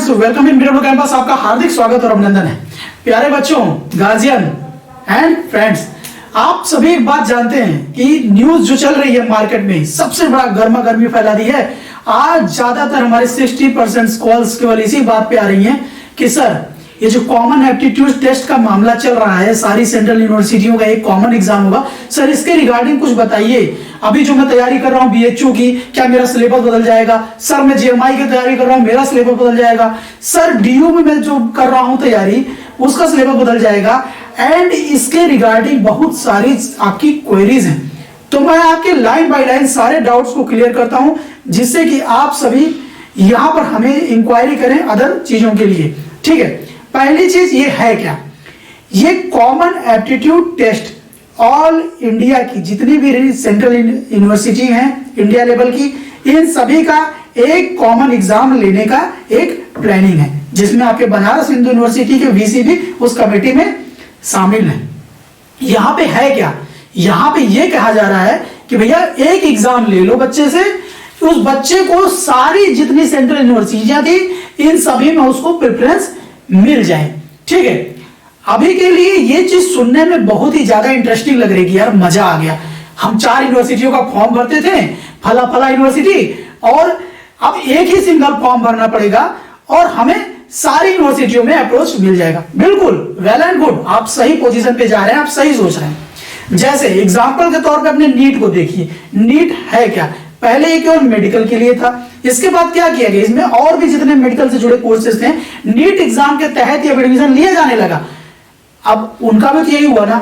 Friends, welcome in BW campus. आपका हार्दिक स्वागत और अभिनंदन है। प्यारे बच्चों, गार्जियन एंड फ्रेंड्स, आप सभी एक बात जानते हैं कि न्यूज जो चल रही है मार्केट में सबसे बड़ा गर्मा गर्मी फैला दी है। आज ज्यादातर हमारे 60% कॉल्स केवल इसी बात पे आ रही हैं कि सर ये जो कॉमन एप्टीट्यूड टेस्ट का मामला चल रहा है, सारी सेंट्रल यूनिवर्सिटियों का एक कॉमन एग्जाम होगा, सर इसके रिगार्डिंग कुछ बताइए। अभी जो मैं तैयारी कर रहा हूँ बीएचयू की, क्या मेरा सिलेबस बदल जाएगा? सर मैं जेएमआई की तैयारी कर रहा हूँ, मेरा सिलेबस बदल जाएगा? सर डीयू में मैं जो कर रहा हूँ तैयारी, उसका सिलेबस बदल जाएगा? एंड इसके रिगार्डिंग बहुत सारी आपकी क्वेरीज हैं। तो मैं आपके लाइन बाय लाइन सारे डाउट्स को क्लियर करता हूं, जिससे कि आप सभी यहां पर हमें इंक्वायरी करें अदर चीजों के लिए। ठीक है, पहली चीज ये है क्या? ये common aptitude test all India की जितनी भी सेंट्रल यूनिवर्सिटी हैं इंडिया लेवल की, इन सभी का एक कॉमन एग्जाम लेने का एक प्लानिंग है, जिसमें आपके बनारस हिंदू यूनिवर्सिटी के वीसी भी उस कमेटी में शामिल है। यहां पे है क्या? यहां पे ये कहा जा रहा है कि भैया एक एग्जाम ले लो बच्चे से, उस बच्चे को सारी जितनी सेंट्रल यूनिवर्सिटियां थी इन सभी में उसको प्रेफरेंस मिल जाए। ठीक है, अभी के लिए ये चीज सुनने में बहुत ही ज्यादा इंटरेस्टिंग लग रही है कि यार मजा आ गया। हम 4 यूनिवर्सिटियों का फॉर्म भरते थे, फला फला यूनिवर्सिटी, और अब एक ही सिंगल फॉर्म भरना पड़ेगा और हमें सारी यूनिवर्सिटियों में अप्रोच मिल जाएगा। बिल्कुल वेल एंड गुड, आप सही पोजीशन पे जा रहे हैं, आप सही सोच रहे हैं। जैसे एग्जाम्पल के तौर पे अपने नीट को देखिए। नीट है क्या? पहले ये केवल मेडिकल के लिए था, इसके बाद क्या किया गया, इसमें और भी जितने मेडिकल से जुड़े कोर्सेज थे नीट एग्जाम के तहत ये एडमिशन लिया जाने लगा। अब उनका भी तो यही हुआ ना,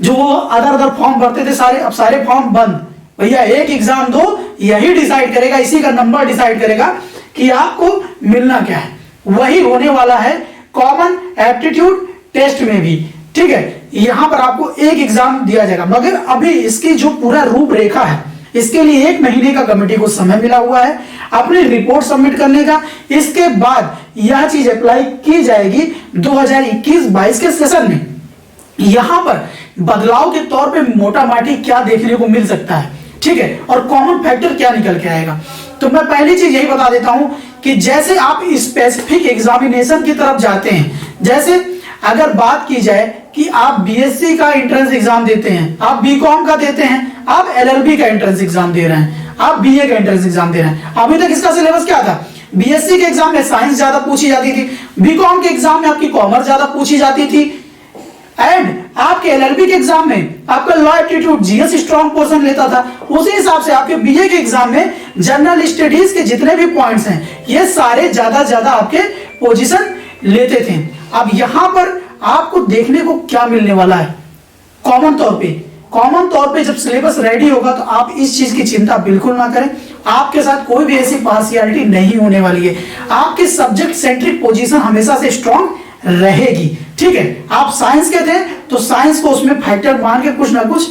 जो अदर फॉर्म भरते थे सारे, अब सारे फॉर्म बंद। भैया एक एग्जाम दो, यही डिसाइड करेगा, इसी का नंबर डिसाइड करेगा कि आपको मिलना क्या है। वही होने वाला है कॉमन एप्टीट्यूड टेस्ट में भी। ठीक है, यहां पर आपको एक एग्जाम दिया जाएगा, मगर अभी इसकी जो पूरा रूपरेखा है, इसके लिए 1 महीने का कमेटी को समय मिला हुआ है अपनी रिपोर्ट सबमिट करने का। इसके बाद यह चीज अप्लाई की जाएगी 2021-22 के सेशन में। यहां पर बदलाव के तौर पे मोटा माटी क्या देखने को मिल सकता है, ठीक है, और कॉमन फैक्टर क्या निकल के आएगा। तो मैं पहली चीज यही बता देता हूं कि जैसे आप स्पेसिफिक एग्जामिनेशन की तरफ जाते हैं, जैसे अगर बात की जाए कि आप बीएससी का एंट्रेंस एग्जाम देते हैं, आप बीकॉम का देते हैं, आप एलएलबी का एंट्रेंस एग्जाम दे रहे हैं, आप बीए का एंट्रेंस एग्जाम दे रहे हैं। अभी तक इसका सिलेबस क्या था? बीएससी के एग्जाम में साइंस ज्यादा पूछी जाती थी, बीकॉम के एग्जाम में आपकी कॉमर्स ज्यादा पूछी जाती थी, एंड आपके एलएलबी के एग्जाम में आपका law aptitude GS strong portion लेता था। उसी हिसाब से आपके बीए के एग्जाम में जनरल स्टडीज के जितने भी पॉइंट्स हैं ये सारे ज्यादा आपके पोजीशन लेते थे। अब यहां पर आपको देखने को क्या मिलने वाला है? कॉमन तौर पे जब सिलेबस रेडी होगा तो आप इस चीज की चिंता बिल्कुल ना करें, आपके साथ कोई भी ऐसी पार्शियलिटी नहीं होने वाली है। आपकी सब्जेक्ट सेंट्रिक पोजीशन हमेशा से स्ट्रॉन्ग रहेगी। ठीक है, आप साइंस के थे तो साइंस को उसमें फैक्टर मान के कुछ ना कुछ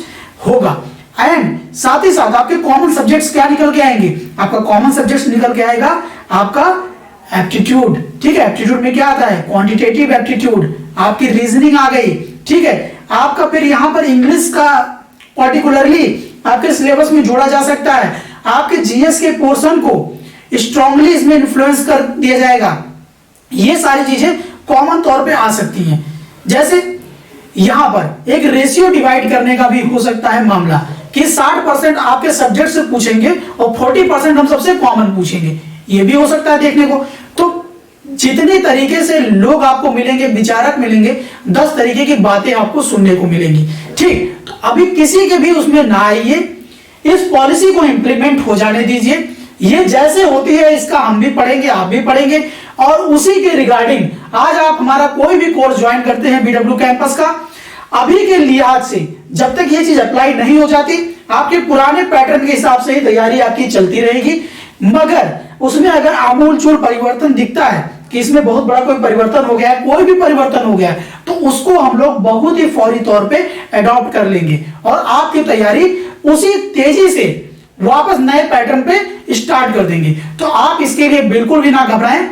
होगा। एंड साथ ही साथ आपके कॉमन सब्जेक्ट्स क्या निकल के आएंगे? आपका कॉमन सब्जेक्ट्स निकल के आएगा आपका एप्टीट्यूड। ठीक है, एप्टीट्यूड में क्या आता है? क्वांटिटेटिव एप्टीट्यूड, आपकी रीजनिंग आ गई। ठीक है, आपका फिर यहां पर इंग्लिश का पर्टिकुलरली आपके सिलेबस में जोड़ा जा सकता है। आपके जीएस के पोर्शन को स्ट्रांगली इसमें इन्फ्लुएंस कर दिया जाएगा। ये सारी चीजें कॉमन तौर पे आ सकती हैं। जैसे यहां पर एक रेशियो डिवाइड करने का भी हो सकता है मामला कि 60% आपके सब्जेक्ट से पूछेंगे और 40% हम सबसे कॉमन पूछेंगे, ये भी हो सकता है देखने को। तो जितने तरीके से लोग आपको मिलेंगे, विचारक मिलेंगे, 10 तरीके की बातें आपको सुनने को मिलेंगी। ठीक, तो अभी किसी के भी उसमें ना आइए, इस पॉलिसी को इंप्लीमेंट हो जाने दीजिए। ये जैसे होती है इसका हम भी पढ़ेंगे, आप भी पढ़ेंगे, और उसी के रिगार्डिंग आज आप हमारा कोई भी कोर्स ज्वाइन करते हैं बीडब्ल्यू कैंपस का, अभी के लिहाज से जब तक ये चीज अप्लाई नहीं हो जाती, आपके पुराने पैटर्न के हिसाब से ही तैयारी आपकी चलती रहेगी। मगर उसमें अगर आमूल चूल परिवर्तन दिखता है कि इसमें बहुत बड़ा कोई परिवर्तन हो गया है, कोई भी परिवर्तन हो गया है, तो उसको हम लोग बहुत ही फौरी तौर पे अडॉप्ट कर लेंगे और आपकी तैयारी उसी तेजी से वापस नए पैटर्न पे स्टार्ट कर देंगे। तो आप इसके लिए बिल्कुल भी ना घबराएं,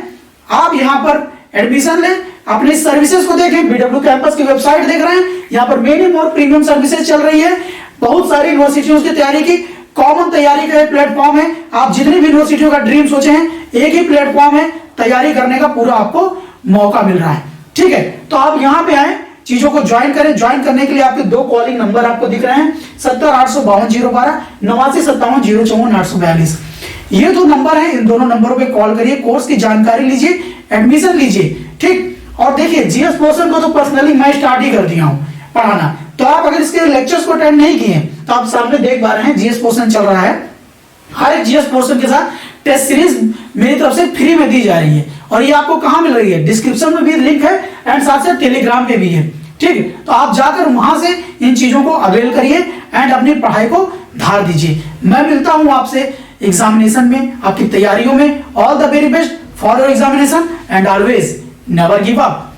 आप यहां पर एडमिशन लें, अपनी सर्विसेज को देखें। बीडब्ल्यू कैंपस की वेबसाइट देख रहे हैं, यहाँ पर मेनी मोर प्रीमियम सर्विसेज चल रही है। बहुत सारी यूनिवर्सिटियों की तैयारी की, कॉमन तैयारी का एक प्लेटफॉर्म है। आप जितनी भी यूनिवर्सिटियों का ड्रीम सोचे हैं, एक ही प्लेटफॉर्म है तैयारी करने का पूरा आपको मौका मिल रहा है। ठीक है, तो आप यहाँ पे आए, चीजों को ज्वाइन करें। ज्वाइन करने के लिए आपके दो कॉलिंग नंबर आपको दिख रहे हैं, 70-852-012, 89-57-054-842। ये दो नंबर है, इन दोनों नंबरों पे कॉल करिए, कोर्स की जानकारी लीजिए, एडमिशन लीजिए। ठीक, और देखिए जीएस पोर्शन को तो पर्सनली मैं स्टार्ट ही कर दिया हूं पढ़ाना, तो आप अगर इसके लेक्चर्स को अटेंड नहीं किए तो आप सामने देख पा रहे हैं जीएस पोर्शन चल रहा है। हर एक जीएस पोर्शन के साथ टेस्ट सीरीज मेरी तरफ से फ्री में दी जा रही है, और ये आपको कहां मिल रही है, डिस्क्रिप्शन में भी लिंक है एंड साथ साथ टेलीग्राम पे भी है। ठीक, तो आप जाकर वहां से इन चीजों को अवेल करिए एंड अपनी पढ़ाई को धार दीजिए। मैं मिलता हूं आपसे एग्जामिनेशन में, आपकी तैयारियों में। All the very best for your examination and always never give up.